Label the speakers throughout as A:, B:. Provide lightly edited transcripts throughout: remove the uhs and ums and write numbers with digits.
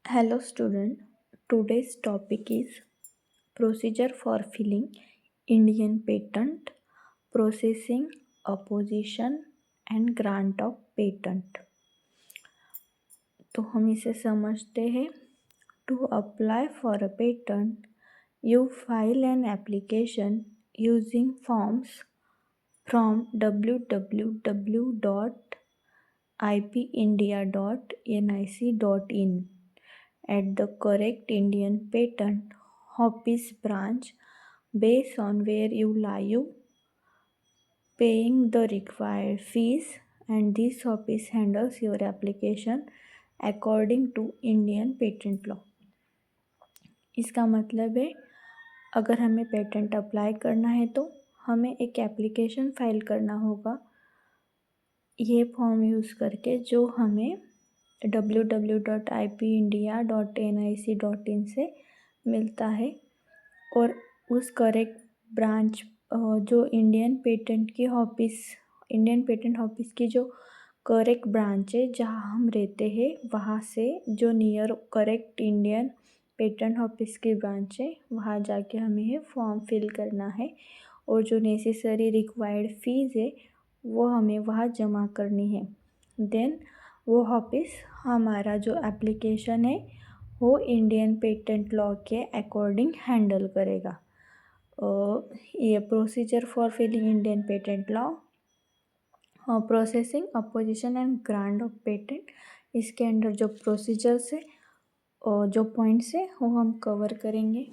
A: Hello student, today's topic is procedure for filing Indian patent, processing, opposition and grant of patent। तो हम इसे समझते हैं। To apply for a patent you file an application using forms from www.ipindia.nic.in at the correct Indian Patent Office branch based on where you live, paying the required fees, and this office handles your application according to Indian Patent Law। इसका मतलब है अगर हमें patent apply करना है तो हमें एक एप्लीकेशन फाइल करना होगा ये फॉर्म यूज़ करके, जो हमें www.ipindia.nic.in से मिलता है। और उस करेक्ट ब्रांच जो इंडियन पेटेंट ऑफिस की जो करेक्ट ब्रांच है जहाँ हम रहते हैं, वहाँ से जो near correct Indian patent office की ब्रांच है वहाँ जाके हमें ये फॉर्म फिल करना है। और जो नेसेसरी रिक्वायर्ड फ़ीस है वो हमें वहाँ जमा करनी है। देन वो ऑफिस हमारा जो एप्लीकेशन है वो इंडियन पेटेंट लॉ के अकॉर्डिंग हैंडल करेगा। ये procedure for filing Indian patent law, processing, opposition and grant of patent, इसके अंडर जो प्रोसीजर्स है और जो पॉइंट्स है वो हम कवर करेंगे।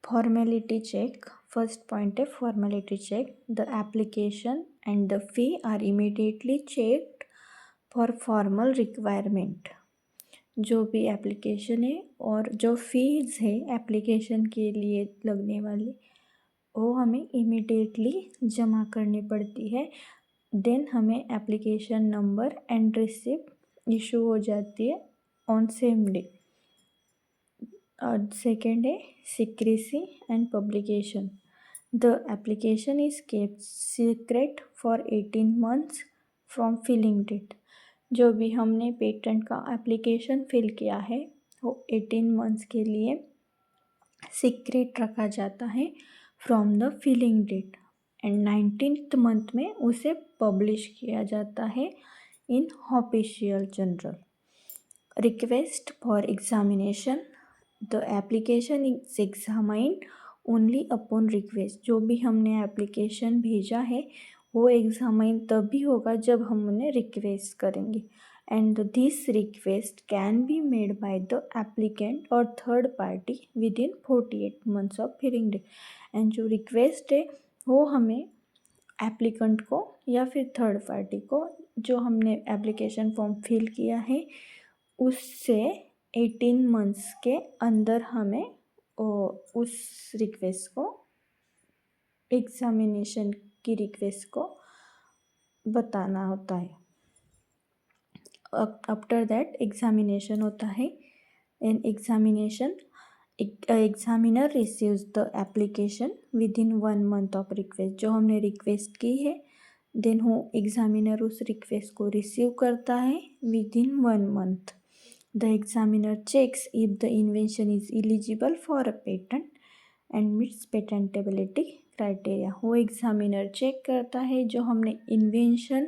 A: फॉर्मेलिटी चेक, फर्स्ट पॉइंट है formality check. The application and the fee are immediately checked for formal requirement. जो भी एप्लीकेशन है और जो फीस है एप्लीकेशन के लिए लगने वाली वो हमें इमीडिएटली जमा करनी पड़ती है। देन हमें application number and receipt issue हो जाती है ऑन सेम डे। सेकेंड है secrecy and publication. The application is kept secret for 18 months from filing date। जो भी हमने पेटेंट का एप्लीकेशन फिल किया है वो 18 मंथ्स के लिए सीक्रेट रखा जाता है from the filing date, and 19th month में उसे पब्लिश किया जाता है in official journal. Request for examination, the application is examined only upon request. जो भी हमने एप्लीकेशन भेजा है वो एग्जामाइन तभी होगा जब हम उन्हें रिक्वेस्ट करेंगे। And this request can be made by the applicant और third party within 48 months of filing date. And जो रिक्वेस्ट है वो हमें एप्लीकेंट को या फिर थर्ड पार्टी को, जो हमने एप्लीकेशन फॉर्म फिल किया है उससे 18 मंथ्स के अंदर हमें उस रिक्वेस्ट को, एग्जामिनेशन की रिक्वेस्ट को बताना होता है। आफ्टर दैट एग्जामिनेशन होता है। In examination examiner receives the application with in 1 month of request. जो हमने रिक्वेस्ट की है देन वो एग्जामिनर उस रिक्वेस्ट को रिसीव करता है within 1 month. The examiner checks if the invention is eligible for a patent and meets patentability criteria. वो एग्जामिनर चेक करता है जो हमने इन्वेंशन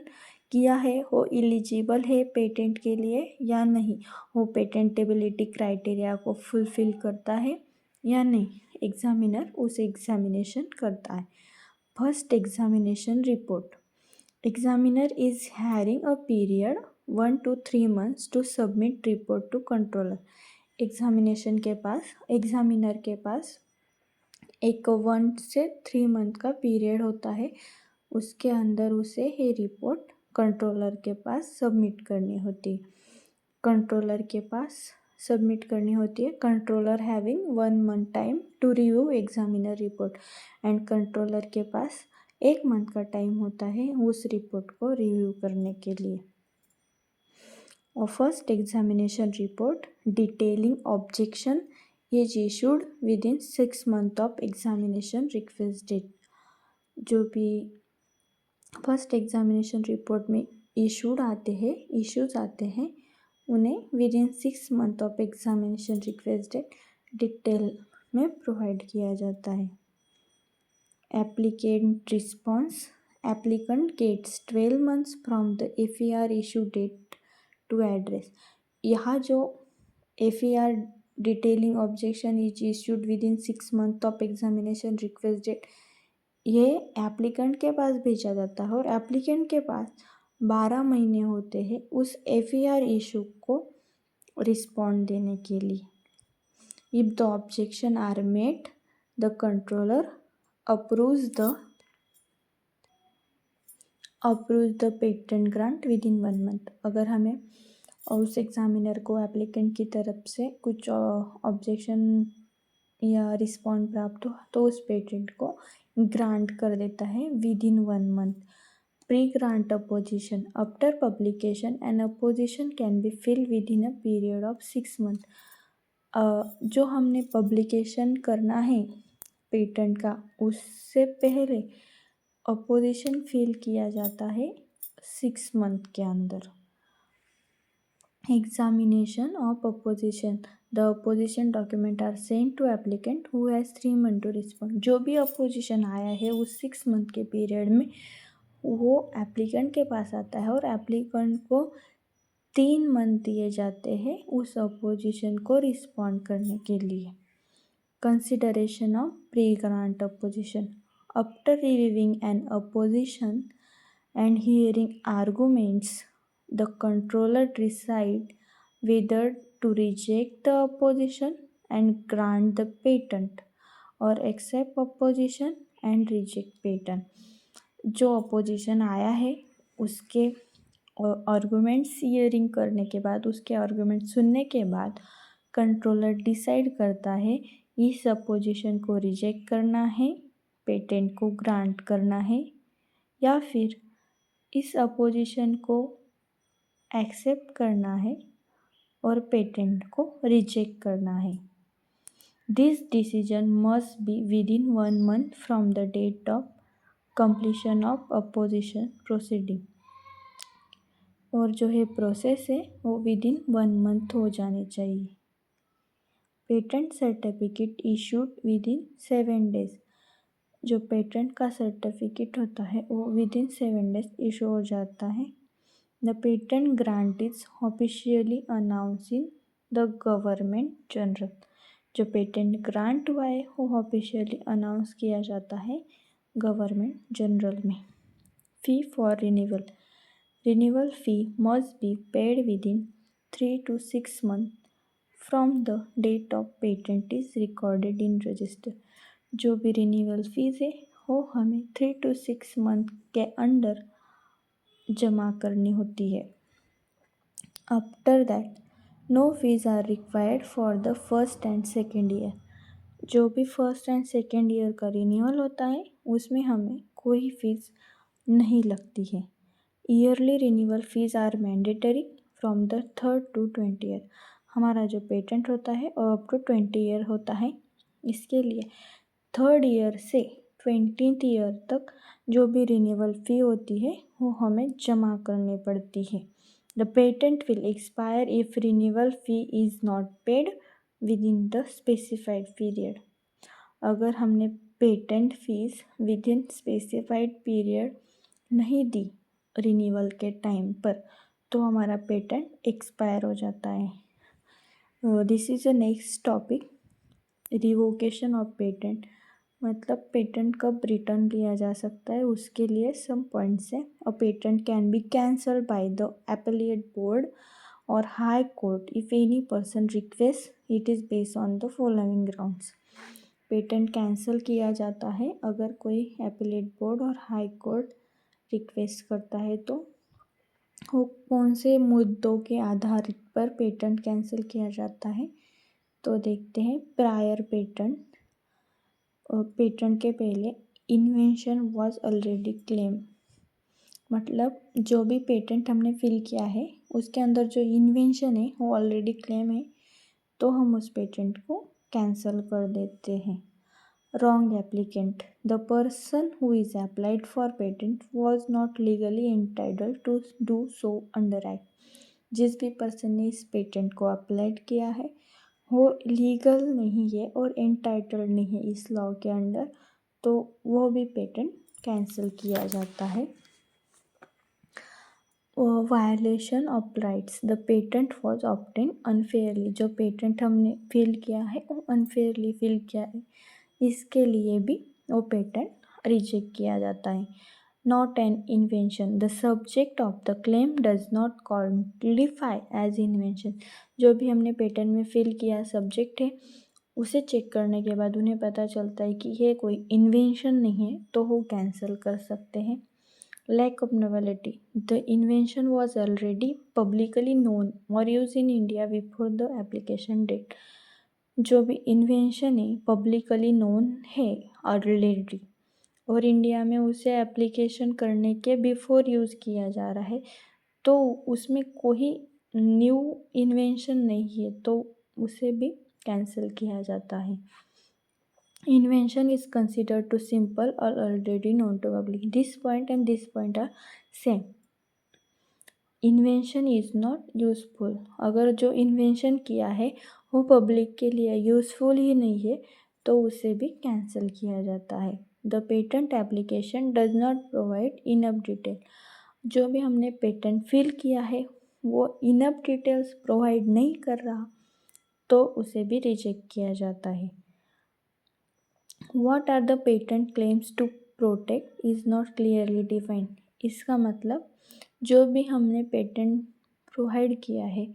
A: किया है वो एलिजिबल है पेटेंट के लिए या नहीं, वो पेटेंटेबिलिटी क्राइटेरिया को फुलफिल करता है या नहीं। एग्जामिनर उसे एग्जामिनेशन करता है। First examination report, examiner is having a period 1 to 3 months to submit report to controller. Examiner के पास एक 1 से 3 मंथ का पीरियड होता है, उसके अंदर उसे ये रिपोर्ट कंट्रोलर के पास सबमिट करनी होती है। Controller having 1 month time to review examiner report, and controller के पास 1 मंथ का टाइम होता है उस रिपोर्ट को रिव्यू करने के लिए। और first examination report detailing objection is issued within 6 month of examination request date. जो भी फर्स्ट एग्जामिनेशन रिपोर्ट में इशूज आते हैं उन्हें within 6 month of examination request date detail में प्रोवाइड किया जाता है। Applicant response applicant gets 12 months from the FER issue date to address. यहाँ जो FER detailing objection is issued within 6 month of examination request date, ये applicant के पास भेजा जाता है और एप्लीकेंट के पास 12 महीने होते हैं उस FER इशू को रिस्पॉन्ड देने के लिए। If the objection are made the controller approves the patent grant within 1 month। अगर हमें उस एग्जामिनर को एप्लीकेंट की तरफ से कुछ ऑब्जेक्शन या रिस्पॉन्ड प्राप्त हो तो उस पेटेंट को ग्रांट कर देता है within 1 month। Pre grant opposition after publication and opposition can be file within a period of 6 month। जो हमने पब्लिकेशन करना है पेटेंट का उससे पहले अपोजिशन फिल किया जाता है 6 month के अंदर। Examination of opposition the opposition document are send to applicant who has 3 month to respond. जो भी अपोजिशन आया है उस 6 month के पीरियड में वो एप्लीकेंट के पास आता है और एप्लीकेंट को 3 month दिए जाते हैं उस अपोजिशन को रिस्पॉन्ड करने के लिए। Consideration of pre grant opposition after reviewing an opposition and hearing arguments, the controller decide whether to reject the opposition and grant the patent or accept opposition and reject patent। जो opposition आया है उसके arguments hearing करने के बाद, उसके argument सुनने के बाद कंट्रोलर डिसाइड करता है इस अपोजिशन को रिजेक्ट करना है, पेटेंट को ग्रांट करना है या फिर इस अपोजिशन को एक्सेप्ट करना है और पेटेंट को रिजेक्ट करना है। This decision must be within 1 month from the date of completion of opposition proceeding. और जो है प्रोसेस है वो विद इन 1 month हो जाने चाहिए। Patent certificate issued with in 7 days। जो पेटेंट का सर्टिफिकेट होता है वो विद इन 7 days इशू हो जाता है। The patent grant is officially announce in the government general. जो पेटेंट ग्रांट हुआ है वो ऑफिशियली अनाउंस किया जाता है गवर्नमेंट जनरल में। Fee for renewal renewal fee must be paid within 3 to 6 months from the date of patent is recorded in register. जो भी रिन्यूअल फीस है वो हमें 3 to 6 month के अंदर जमा करनी होती है। After that no fees are required for the first and second year. जो भी फर्स्ट एंड सेकेंड ईयर का रिन्यूअल होता है उसमें हमें कोई फीस नहीं लगती है। Yearly renewal fees are mandatory from the 3rd to 20th year. हमारा जो पेटेंट होता है वो अप टू 20 ईयर होता है। इसके लिए 3rd ईयर से 20th ईयर तक जो भी रिन्यूअल फ़ी होती है वो हमें जमा करनी पड़ती है। The patent will expire if renewal fee is not paid with in the specified period. अगर हमने patent fees with in specified period नहीं दी रिन्यूअल के टाइम पर तो हमारा पेटेंट एक्सपायर हो जाता है। This is the next topic, revocation of patent. मतलब पेटेंट कब रिटर्न लिया जा सकता है उसके लिए सम पॉइंट्स हैं। A patent can be cancelled by the appellate board और high court if any person request it is based on the following grounds. Patent cancel किया जाता है अगर कोई एपेलेट बोर्ड और हाई कोर्ट रिक्वेस्ट करता है तो वो कौन से मुद्दों के आधार पर पेटेंट कैंसिल किया जाता है तो देखते हैं। प्रायर पेटेंट, पेटेंट के पहले इन्वेंशन वाज ऑलरेडी क्लेम। मतलब जो भी पेटेंट हमने फिल किया है उसके अंदर जो इन्वेंशन है वो ऑलरेडी क्लेम है तो हम उस पेटेंट को कैंसिल कर देते हैं। Wrong applicant. The person who is applied for patent was not legally entitled to do so under act. जिस भी पर्सन ने इस पेटेंट को अप्लाइड किया है वो लीगल नहीं है और एंटाइटल्ड नहीं है इस लॉ के अंडर, तो वो भी पेटेंट कैंसिल किया जाता है। Violation of rights. The patent was obtain unfairly. जो पेटेंट हमने फिल किया है वो अनफेयरली फिल किया है, इसके लिए भी वो पेटेंट रिजेक्ट किया जाता है। Not an invention. The subject of the claim does not qualify as invention. जो भी हमने पेटेंट में फिल किया सब्जेक्ट है उसे चेक करने के बाद उन्हें पता चलता है कि ये कोई इन्वेंशन नहीं है तो वो कैंसिल कर सकते हैं। Lack of novelty. The invention was already publicly known or used in India before the application date. जो भी इन्वेंशन है पब्लिकली नोन है ऑलरेडी और इंडिया में उसे एप्लीकेशन करने के बिफोर यूज़ किया जा रहा है, तो उसमें कोई न्यू इन्वेंशन नहीं है तो उसे भी कैंसिल किया जाता है। Invention is considered too simple or already known to public. This point and this point are same. Invention is not useful. अगर जो इन्वेंशन किया है वो पब्लिक के लिए यूज़फुल ही नहीं है तो उसे भी कैंसिल किया जाता है। The patent application does not provide enough detail. जो भी हमने पेटेंट फिल किया है वो इनफ डिटेल्स प्रोवाइड नहीं कर रहा तो उसे भी रिजेक्ट किया जाता है। What are the patent claims to protect is not clearly defined. इसका मतलब जो भी हमने पेटेंट प्रोवाइड किया है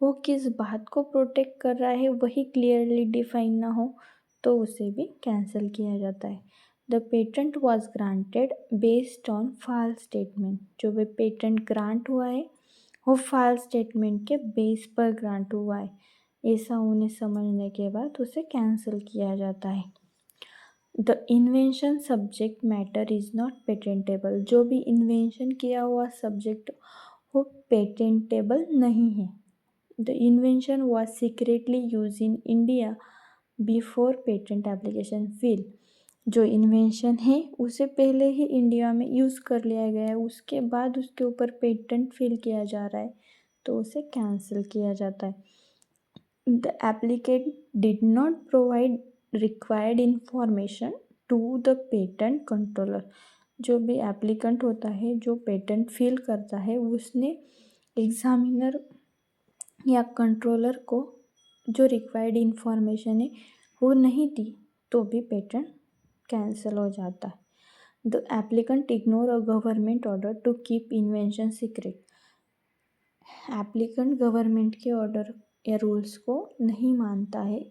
A: वो किस बात को प्रोटेक्ट कर रहा है वही क्लियरली डिफाइन ना हो तो उसे भी कैंसिल किया जाता है। The patent was granted based on false statement. जो भी पेटेंट ग्रांट हुआ है वो फॉल्स स्टेटमेंट के बेस पर ग्रांट हुआ है, ऐसा उन्हें समझने के बाद उसे कैंसिल किया जाता है। The invention subject matter is not patentable. जो भी इन्वेंशन किया हुआ सब्जेक्ट वो पेटेंटेबल नहीं है। The invention was secretly use in India before patent application file. जो इन्वेंशन है उसे पहले ही इंडिया में यूज़ कर लिया गया है, उसके बाद उसके ऊपर पेटेंट फिल किया जा रहा है तो उसे कैंसिल किया जाता है। The applicant did not provide required information to the patent controller. जो भी एप्लीकेंट होता है जो पेटेंट फिल करता है उसने एग्जामिनर या कंट्रोलर को जो रिक्वायर्ड इंफॉर्मेशन है वो नहीं दी तो भी पेटेंट कैंसिल हो जाता है। The applicant ignore a government order to keep invention secret. Applicant government के ऑर्डर या रूल्स को नहीं मानता है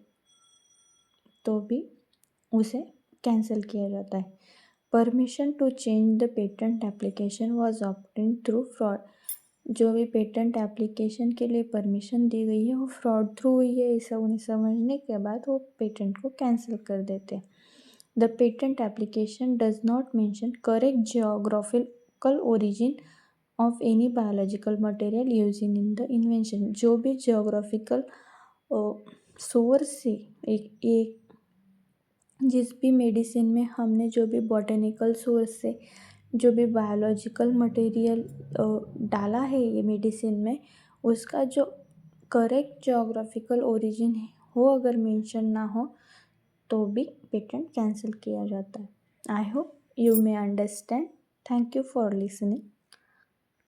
A: तो भी उसे कैंसिल किया जाता है। Permission to change the patent application was obtain through fraud. जो भी पेटेंट एप्लीकेशन के लिए परमिशन दी गई है वो फ्रॉड थ्रू हुई है, ऐसा उन्हें समझने के बाद वो पेटेंट को कैंसिल कर देते हैं। The patent application does not mention correct geographical origin of any biological material using in the invention. जो भी जियोग्राफिकल सोर्स से एक जिस भी मेडिसिन में हमने जो भी बॉटेनिकल सोर्स से जो भी बायोलॉजिकल मटेरियल डाला है ये मेडिसिन में उसका जो करेक्ट जियोग्राफिकल ओरिजिन है वो अगर मेंशन ना हो तो भी पेटेंट कैंसिल किया जाता है। I hope you may understand. Thank you for listening.